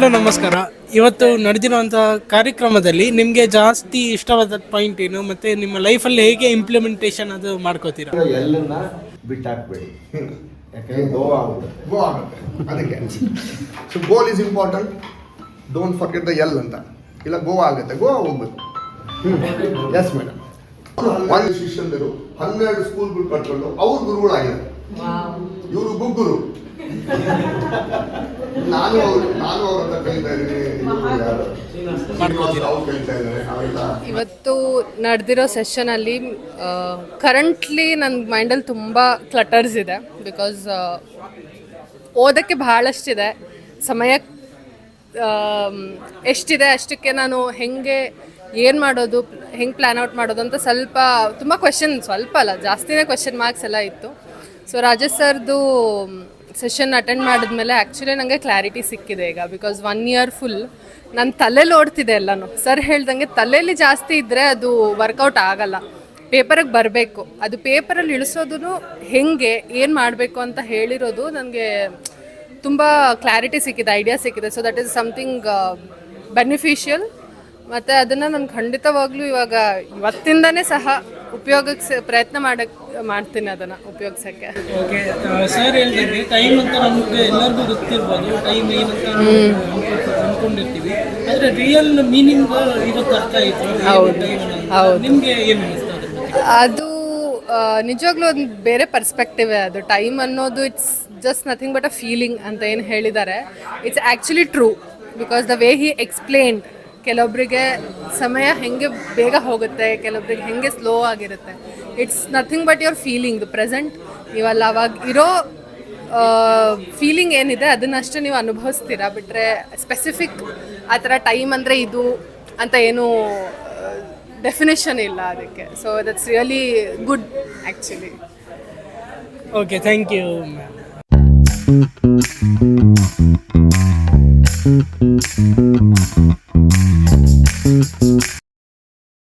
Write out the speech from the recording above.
Hello ನಮಸ್ಕಾರ. ಇವತ್ತು ನಡೆದಿರುವಂಥ ಕಾರ್ಯಕ್ರಮದಲ್ಲಿ ನಿಮಗೆ ಜಾಸ್ತಿ ಇಷ್ಟವಾದ ಪಾಯಿಂಟ್ ಏನು, ಮತ್ತು ನಿಮ್ಮ ಲೈಫಲ್ಲಿ ಹೇಗೆ ಇಂಪ್ಲಿಮೆಂಟೇಷನ್ ಅದು ಮಾಡ್ಕೋತೀರಾ? ಎಲ್ಲನ್ನ ಬಿಟ್ಟಾಕ್ಬೇಡಿ, ಯಾಕಂದ್ರೆ ಗೋ ಆಗುತ್ತೆ ಅದಕ್ಕೆ. So goal is important, don't forget the L ಅಂತ. ಇಲ್ಲ ಗೋವಾ ಆಗುತ್ತೆ, ಗೋವಾ ಹೋಗ್ಬೇಕು. Yes madam. ಒಂದು ಶಿಷ್ಯಂದರು 12 ಸ್ಕೂಲ್ಗಳು ಕಟ್ಕೊಂಡು ಅವ್ರ ಗುರುಗಳಾಗಿದ್ದಾರೆ. ಇವರು ಗುಗ್ಗುರು. ನಾನು ಅವ್ರ ಹತ್ರ ಕಲಿತಾ ಇದ್ದೀನಿ. ಇವತ್ತು ನಡೆದಿರೋ ಸೆಷನಲ್ಲಿ ಕರೆಂಟ್ಲಿ ನನ್ನ ಮೈಂಡಲ್ಲಿ ತುಂಬ ಕ್ಲಟರ್ಸ್ ಇದೆ. ಬಿಕಾಸ್ ಓದೋಕ್ಕೆ ಭಾಳಷ್ಟಿದೆ, ಸಮಯ ಎಷ್ಟಿದೆ ಅಷ್ಟಕ್ಕೆ ನಾನು ಏನು ಮಾಡೋದು, ಹೆಂಗೆ ಪ್ಲ್ಯಾನ್ ಔಟ್ ಮಾಡೋದು ಅಂತ ತುಂಬ ಕ್ವೆಶನ್, ಸ್ವಲ್ಪ ಅಲ್ಲ ಜಾಸ್ತಿನೇ ಕ್ವೆಶನ್ ಮಾರ್ಕ್ಸ್ ಎಲ್ಲ ಇತ್ತು. ಸೊ ರಾಜೇಶ್ ಸರ್ದು ಸೆಷನ್ ಅಟೆಂಡ್ ಮಾಡಿದ್ಮೇಲೆ ಆ್ಯಕ್ಚುಲಿ ನನಗೆ ಕ್ಲಾರಿಟಿ ಸಿಕ್ಕಿದೆ ಈಗ. ಬಿಕಾಸ್ 1 year ಫುಲ್ ನನ್ನ ತಲೆಯಲ್ಲಿ ಓಡ್ತಿದೆ ಎಲ್ಲನೂ. ಸರ್ ಹೇಳ್ದಂಗೆ ತಲೆಯಲ್ಲಿ ಜಾಸ್ತಿ ಇದ್ದರೆ ಅದು ವರ್ಕೌಟ್ ಆಗಲ್ಲ, ಪೇಪರಿಗೆ ಬರಬೇಕು. ಅದು ಪೇಪರಲ್ಲಿ ಇಳಿಸೋದು ಹೆಂಗೆ, ಏನು ಮಾಡಬೇಕು ಅಂತ ಹೇಳಿರೋದು ನನಗೆ ತುಂಬ ಕ್ಲಾರಿಟಿ ಸಿಕ್ಕಿದೆ, ಐಡಿಯಾ ಸಿಕ್ಕಿದೆ. So that is something beneficial. ಮತ್ತು ಅದನ್ನು ನಾನು ಖಂಡಿತವಾಗ್ಲೂ ಇವತ್ತಿಂದನೇ ಸಹ ಉಪಯೋಗಿಸಿ ಪ್ರಯತ್ನ ಮಾಡ್ತೀನಿ ಅದನ್ನು ಉಪಯೋಗಿಸೋಕ್ಕೆ. ಓಕೆ, ಸರ್ ಹೇಳಿದ್ರೆ ಟೈಮ್ ಅಂತ ನಮಗೆ ಎಲ್ಲರಿಗೂ ಗೊತ್ತಿರ್ಬೋದು, ಟೈಮ್ ಏನಂತ ಅಂದ್ಕೊಂಡಿರ್ತೀವಿ, ಆದರೆ ರಿಯಲ್ ಮೀನಿಂಗ್ ಇವತ್ತು ಅರ್ಥ ಆಯಿತು. ಹೌದು, ನಿಮಗೆ ಏನು ಅನಿಸ್ತದೆ? ಅದು ನಿಜವಾಗ್ಲೂ ಒಂದು ಬೇರೆ ಪರ್ಸ್ಪೆಕ್ಟಿವ್. ಅದು ಟೈಮ್ ಅನ್ನೋದು it's just nothing but a feeling ಅಂತ ಏನು ಹೇಳಿದ್ದಾರೆ, it's actually true. Because the way he explained, ಕೆಲವೊಬ್ಬರಿಗೆ ಸಮಯ ಹೆಂಗೆ ಬೇಗ ಹೋಗುತ್ತೆ, ಕೆಲವೊಬ್ಬರಿಗೆ ಹೆಂಗೆ ಸ್ಲೋ ಆಗಿರುತ್ತೆ. It's nothing but your feeling, the present. ನೀವಲ್ಲ ಅವಾಗ ಇರೋ ಫೀಲಿಂಗ್ ಏನಿದೆ ಅದನ್ನಷ್ಟೇ ನೀವು ಅನುಭವಿಸ್ತೀರಾ. ಬಿಟ್ಟರೆ ಸ್ಪೆಸಿಫಿಕ್ ಆ ಥರ ಟೈಮ್ ಅಂದರೆ ಇದು ಅಂತ ಏನೂ ಡೆಫಿನೇಷನ್ ಇಲ್ಲ ಅದಕ್ಕೆ. So that's really good actually. Okay, thank you ma'am.